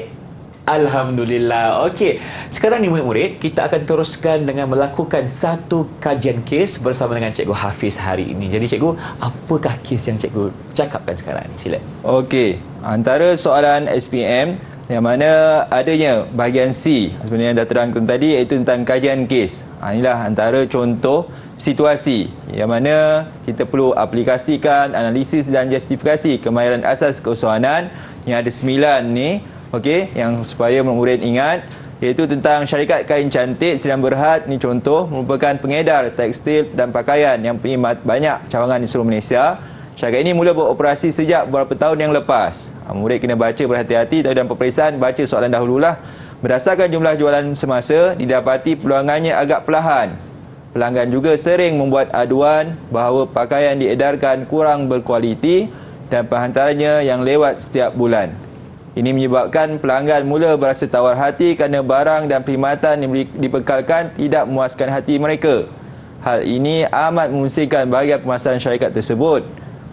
Alhamdulillah. Okey, sekarang ni murid-murid, kita akan teruskan dengan melakukan satu kajian kes bersama dengan Cikgu Hafiz hari ini. Jadi Cikgu, apakah kes yang Cikgu cakapkan sekarang ni? Sila. Okey, antara soalan SPM yang mana adanya bahagian C sebenarnya yang dah terangkan tadi, iaitu tentang kajian kes. Inilah antara contoh situasi yang mana kita perlu aplikasikan analisis dan justifikasi kemahiran asas keusahawanan yang ada 9 ni. Okey, yang supaya murid ingat, iaitu tentang syarikat kain cantik Sdn Berhad. Ni contoh, merupakan pengedar tekstil dan pakaian yang punya banyak cawangan di seluruh Malaysia. Syarikat ini mula beroperasi sejak beberapa tahun yang lepas. Murid kena baca berhati-hati dalam peperiksaan, baca soalan dahululah. Berdasarkan jumlah jualan semasa, didapati peluangannya agak perlahan. Pelanggan juga sering membuat aduan bahawa pakaian diedarkan kurang berkualiti dan penghantarannya yang lewat setiap bulan. Ini menyebabkan pelanggan mula berasa tawar hati kerana barang dan perkhidmatan yang dibekalkan tidak memuaskan hati mereka. Hal ini amat memusingkan bahagian pemasaran syarikat tersebut.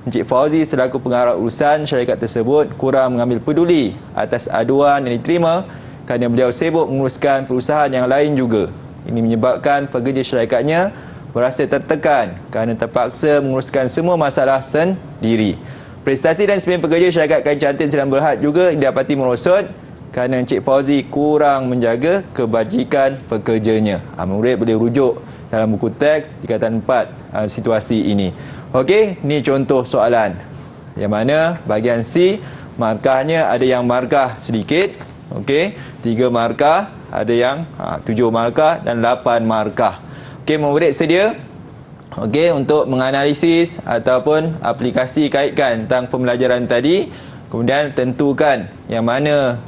Encik Fauzi selaku pengarah urusan syarikat tersebut kurang mengambil peduli atas aduan yang diterima kerana beliau sibuk menguruskan perusahaan yang lain juga. Ini menyebabkan pekerja syarikatnya berasa tertekan kerana terpaksa menguruskan semua masalah sendiri. Prestasi dan disiplin pekerja syarikat kain cantik Sdn Berhad juga didapati merosot kerana Encik Fauzi kurang menjaga kebajikan pekerjanya. Murid boleh rujuk dalam buku teks tingkatan 4 situasi ini. Okey, ni contoh soalan. Yang mana bahagian C, markahnya ada yang markah sedikit. Okey, 3 markah, ada yang 7 markah dan 8 markah. Okey, murid sedia? Okey, untuk menganalisis ataupun aplikasi kaitkan tentang pembelajaran tadi, Kemudian tentukan yang mana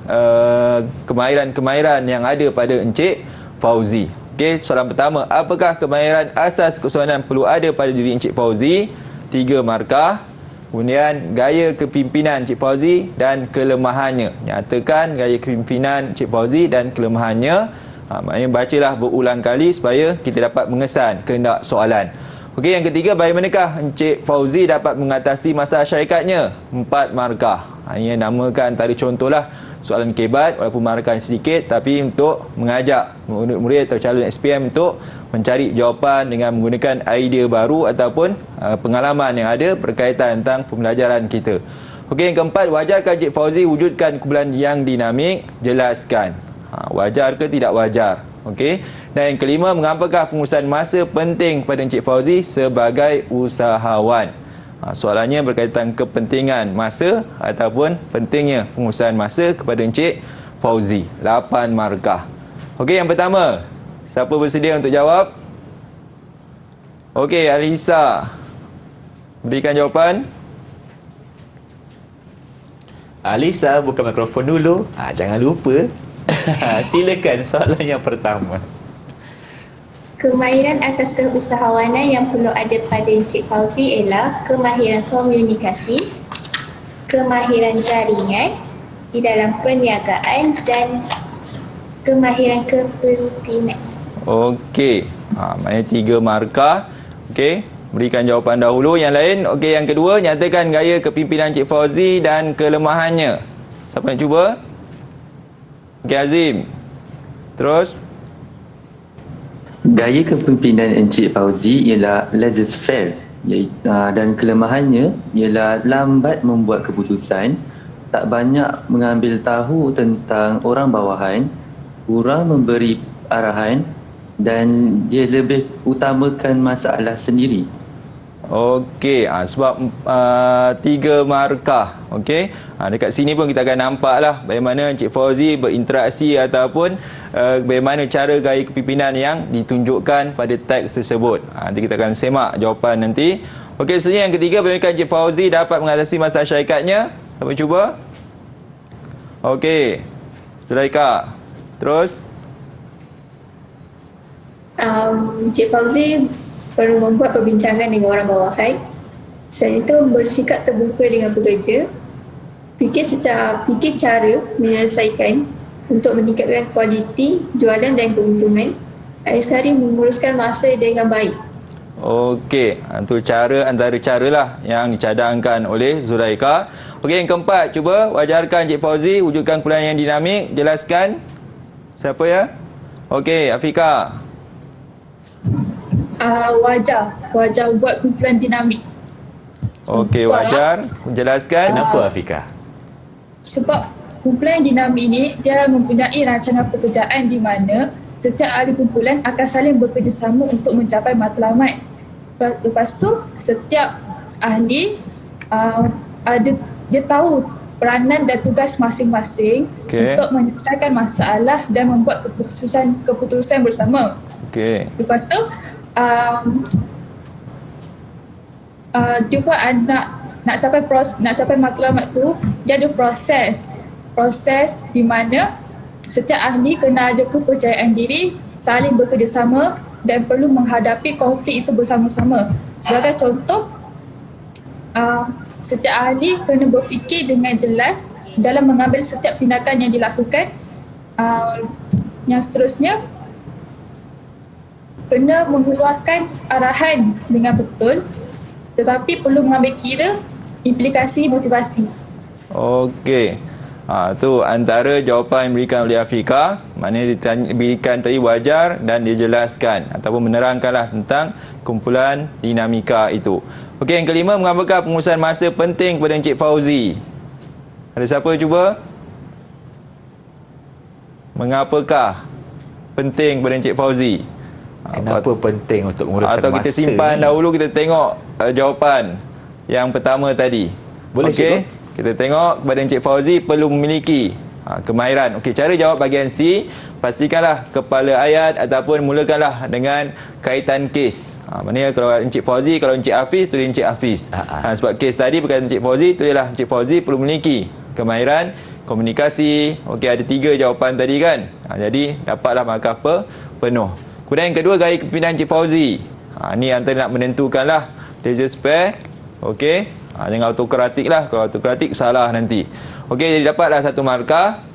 kemahiran-kemahiran yang ada pada Encik Fauzi. Okey, soalan pertama, apakah kemahiran asas keusahawanan perlu ada pada diri Encik Fauzi? 3 markah. Kemudian gaya kepimpinan Encik Fauzi dan kelemahannya. Nyatakan gaya kepimpinan Encik Fauzi dan kelemahannya. Maknanya bacalah berulang kali supaya kita dapat mengesan kehendak soalan. Okey, yang ketiga, bagaimanakah Encik Fauzi dapat mengatasi masalah syarikatnya? 4 markah. Ini namakan antara contohlah soalan kebat, walaupun markah sedikit, tapi untuk mengajak murid-murid atau calon SPM untuk mencari jawapan dengan menggunakan idea baru ataupun pengalaman yang ada berkaitan tentang pembelajaran kita. Okey, yang keempat, wajarkah Encik Fauzi wujudkan kumpulan yang dinamik? Jelaskan. Wajar ke tidak wajar? Okey. Dan yang kelima, mengapakah pengurusan masa penting pada Encik Fauzi sebagai usahawan? Soalannya berkaitan kepentingan masa ataupun pentingnya pengurusan masa kepada Encik Fauzi. 8 markah. Okey, yang pertama, siapa bersedia untuk jawab? Okey, Alisa, berikan jawapan. Alisa, buka mikrofon dulu. Jangan lupa. Silakan soalan yang pertama. Kemahiran asas keusahawanan yang perlu ada pada Encik Fauzi ialah kemahiran komunikasi, kemahiran jaringan di dalam perniagaan dan kemahiran kepemimpinan. Okey, maknanya 3 markah. Okey, berikan jawapan dahulu. Yang lain, okey, yang kedua, nyatakan gaya kepimpinan Encik Fauzi dan kelemahannya. Siapa nak cuba? Okey, Azim. Terus. Gaya kepimpinan Encik Fauzi ialah laissez-faire dan kelemahannya ialah lambat membuat keputusan, tak banyak mengambil tahu tentang orang bawahan, kurang memberi arahan dan dia lebih utamakan masalah sendiri. Okey, sebab 3 markah. Okey, dekat sini pun kita akan nampaklah bagaimana Encik Fauzi berinteraksi ataupun bagaimana cara gaya kepimpinan yang ditunjukkan pada teks tersebut. Nanti kita akan semak jawapan nanti. Okey, seterusnya yang ketiga, bagaimana Encik Fauzi dapat mengatasi masalah syarikatnya? Siapa cuba? Okey, Zulaika. Terus? Encik Fauzi perlu membuat perbincangan dengan orang bawahan. Selain itu, bersikap terbuka dengan pekerja, fikir cara menyelesaikan untuk meningkatkan kualiti jualan dan keuntungan. Akhir sekali, menguruskan masa dengan baik. Okey, itu antara cara lah yang dicadangkan oleh Zulaika. Okey, yang keempat, cuba wajarkan Encik Fauzi wujudkan kumpulan yang dinamik. Jelaskan. Siapa ya? Okey, Afika. Wajar buat kumpulan dinamik. Okey, wajar. Jelaskan. Kenapa, Afika? Sebab kumpulan dinamik ini dia mempunyai rancangan pekerjaan di mana setiap ahli kumpulan akan saling bekerjasama untuk mencapai matlamat. Lepas tu setiap ahli dia tahu peranan dan tugas masing-masing untuk menyelesaikan masalah dan membuat keputusan bersama. Okey. Lepas tu dia pun nak capai matlamat tu, dia ada proses di mana setiap ahli kena ada kepercayaan diri, saling bekerjasama dan perlu menghadapi konflik itu bersama-sama. Sebagai contoh, setiap ahli kena berfikir dengan jelas dalam mengambil setiap tindakan yang dilakukan. Yang seterusnya, kena mengeluarkan arahan dengan betul, tetapi perlu mengambil kira implikasi motivasi. Okey. Tu antara jawapan yang diberikan oleh Afika. Maknanya diberikan tadi wajar dan dia jelaskan ataupun menerangkanlah tentang kumpulan dinamika itu. Okey, yang kelima, mengapakah pengurusan masa penting kepada Encik Fauzi? Ada siapa cuba? Mengapakah penting kepada Encik Fauzi? Kenapa penting untuk menguruskan masa? Atau kita simpan dahulu, kita tengok jawapan yang pertama tadi. Boleh, okey? Kita tengok kepada Encik Fauzi perlu memiliki kemahiran. Okey, cara jawab bahagian C, pastikanlah kepala ayat ataupun mulakanlah dengan kaitan kes. Maknanya kalau Encik Fauzi, kalau Encik Hafiz, tulis Encik Hafiz. Sebab kes tadi berkaitan Encik Fauzi, tulislah Encik Fauzi perlu memiliki kemahiran komunikasi. Okey, ada 3 jawapan tadi kan. Jadi dapatlah markah penuh. Kemudian yang kedua, gaya kepimpinan Encik Fauzi. Ni antara nak menentukanlah laissez faire. Okey, jangan autokratik lah. Kalau autokratik salah nanti. Okey, jadi dapatlah 1 markah.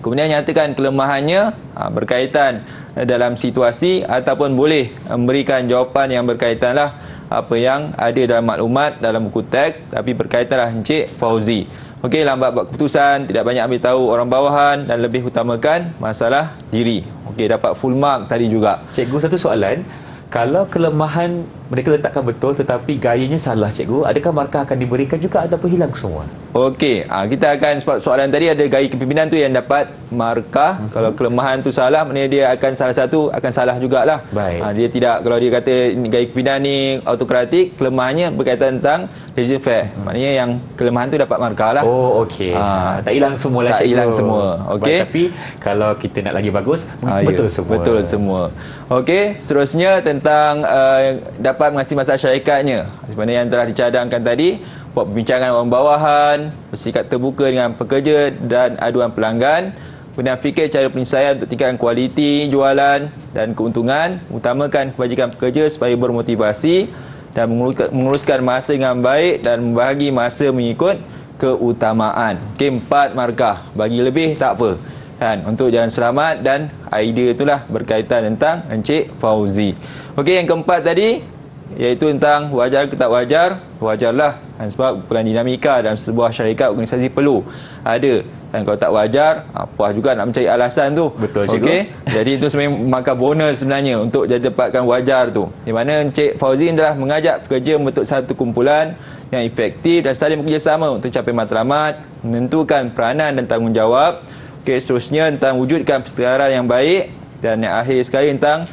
Kemudian nyatakan kelemahannya berkaitan dalam situasi ataupun boleh memberikan jawapan yang berkaitan lah apa yang ada dalam maklumat dalam buku teks tapi berkaitan lah Encik Fauzi. Okey, lambat buat keputusan, tidak banyak ambil tahu orang bawahan dan lebih utamakan masalah diri. Okey, dapat full mark tadi juga. Cikgu, satu soalan. Kalau kelemahan mereka letakkan betul tetapi gayanya salah, cikgu, adakah markah akan diberikan juga ataupun hilang semua? Okey, kita akan, sebab soalan tadi ada gaya kepimpinan tu yang dapat markah. Kalau kelemahan tu salah, maknanya dia akan salah satu akan salah jugalah. Baik. Dia tidak, kalau dia kata gaya kepimpinan ni autokratik, kelemahannya berkaitan tentang laissez faire. Maknanya yang kelemahan tu dapat markah lah. Oh, okey. Tak hilang semua lah, tak cikgu. hilang semua. Okey. Tapi kalau kita nak lagi bagus, betul semua. Betul semua. Okey, seterusnya tentang dapat mengatasi masalah syarikatnya. Sebenarnya yang telah dicadangkan tadi, buat perbincangan orang bawahan, bersikap terbuka dengan pekerja dan aduan pelanggan, kemudian fikir cara penyelesaian untuk tingkatkan kualiti jualan dan keuntungan, utamakan kebajikan pekerja supaya bermotivasi dan menguruskan masa dengan baik dan membahagi masa mengikut keutamaan. Okey, 4 markah. Bagi lebih tak apa. Kan, untuk jalan selamat, dan idea itulah berkaitan tentang Encik Fauzi. Okey, yang keempat tadi iaitu tentang wajar ke tak wajar. Wajarlah, kan, sebab peran dinamika dalam sebuah syarikat organisasi perlu ada. Dan kalau tak wajar, apa juga nak mencari alasan tu. Betul, cikgu. Okey, jadi itu sebenarnya markah bonus sebenarnya untuk dapatkan wajar tu. Di mana Encik Fauzi adalah mengajak pekerja membentuk satu kumpulan yang efektif dan saling bekerjasama untuk capai matlamat, menentukan peranan dan tanggungjawab. Okey, seterusnya tentang wujudkan perseteruan yang baik, dan yang akhir sekali tentang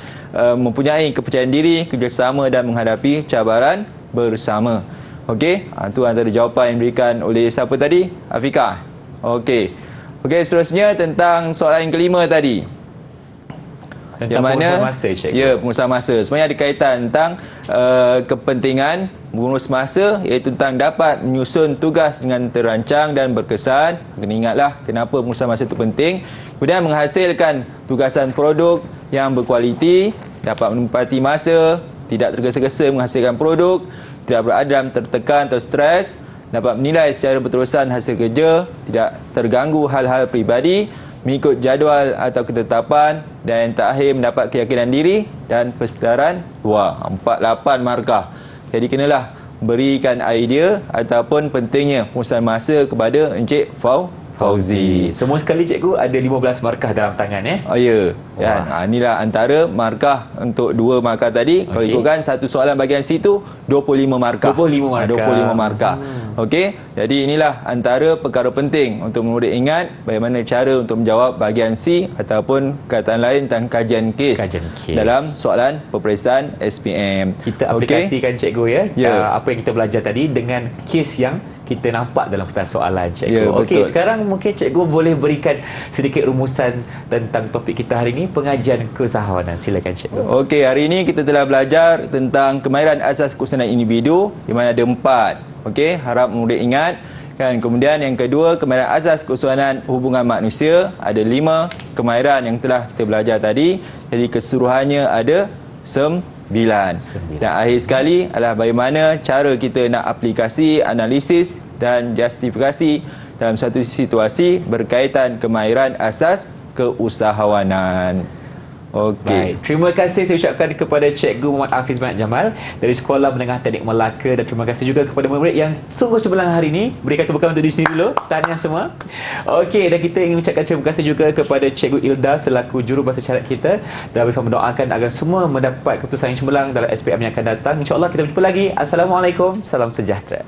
mempunyai kepercayaan diri, kerjasama dan menghadapi cabaran bersama. Okey, itu antara jawapan yang diberikan oleh siapa tadi? Afika. Okey. Okey, seterusnya tentang soalan yang kelima tadi. Tentang pengurusan masa, cikgu. Ya, pengurusan masa. Sebenarnya ada kaitan tentang kepentingan mengurus masa, iaitu tentang dapat menyusun tugas dengan terancang dan berkesan. Kena ingatlah kenapa pengurusan masa itu penting. Kemudian menghasilkan tugasan produk yang berkualiti, dapat menempati masa, tidak tergesa-gesa menghasilkan produk, tidak berada dalam tertekan atau stres, dapat menilai secara berterusan hasil kerja, tidak terganggu hal-hal peribadi, mengikut jadual atau ketetapan, dan yang terakhir mendapat keyakinan diri dan persedaran luar. 48 markah. Jadi kenalah berikan idea ataupun pentingnya pengurusan masa kepada Encik Fauzi. Semua sekali, cikgu, ada 15 markah dalam tangan, Ya. Kan? Inilah antara markah untuk 2 markah tadi. Kalau ikutkan satu soalan bahagian situ 25 markah. 25 markah. Okey. Jadi inilah antara perkara penting untuk murid ingat bagaimana cara untuk menjawab bahagian C ataupun perkataan lain tentang kajian kes. Dalam soalan peperiksaan SPM. Kita aplikasikan, cikgu, apa yang kita belajar tadi dengan kes yang kita nampak dalam kertas soalan, cikgu. Okey, sekarang mungkin cikgu boleh berikan sedikit rumusan tentang topik kita hari ini, pengajian keusahawanan. Silakan, cikgu. Okey, hari ini kita telah belajar tentang kemahiran asas keusahawanan individu, di mana ada 4. Okey, harap murid ingat. Kan, kemudian yang kedua, kemahiran asas keusahawanan hubungan manusia, ada 5 kemahiran yang telah kita belajar tadi. Jadi keseluruhannya ada 9. Dan akhir sekali adalah bagaimana cara kita nak aplikasi, analisis dan justifikasi dalam satu situasi berkaitan kemahiran asas keusahawanan. Okey. Baik. Terima kasih saya ucapkan kepada Cikgu Muhammad Hafiz Banyak Jamal dari Sekolah Menengah Teknik Melaka, dan terima kasih juga kepada murid yang sungguh cemerlang hari ini. Berikan tepukan untuk diri sendiri dulu. Tahniah semua. Okey, dan kita ingin mengucapkan terima kasih juga kepada Cikgu Ilda selaku jurubahasa isyarat kita, dan Abifah mendoakan agar semua mendapat keputusan yang cemerlang dalam SPM yang akan datang. InsyaAllah kita berjumpa lagi. Assalamualaikum. Salam sejahtera.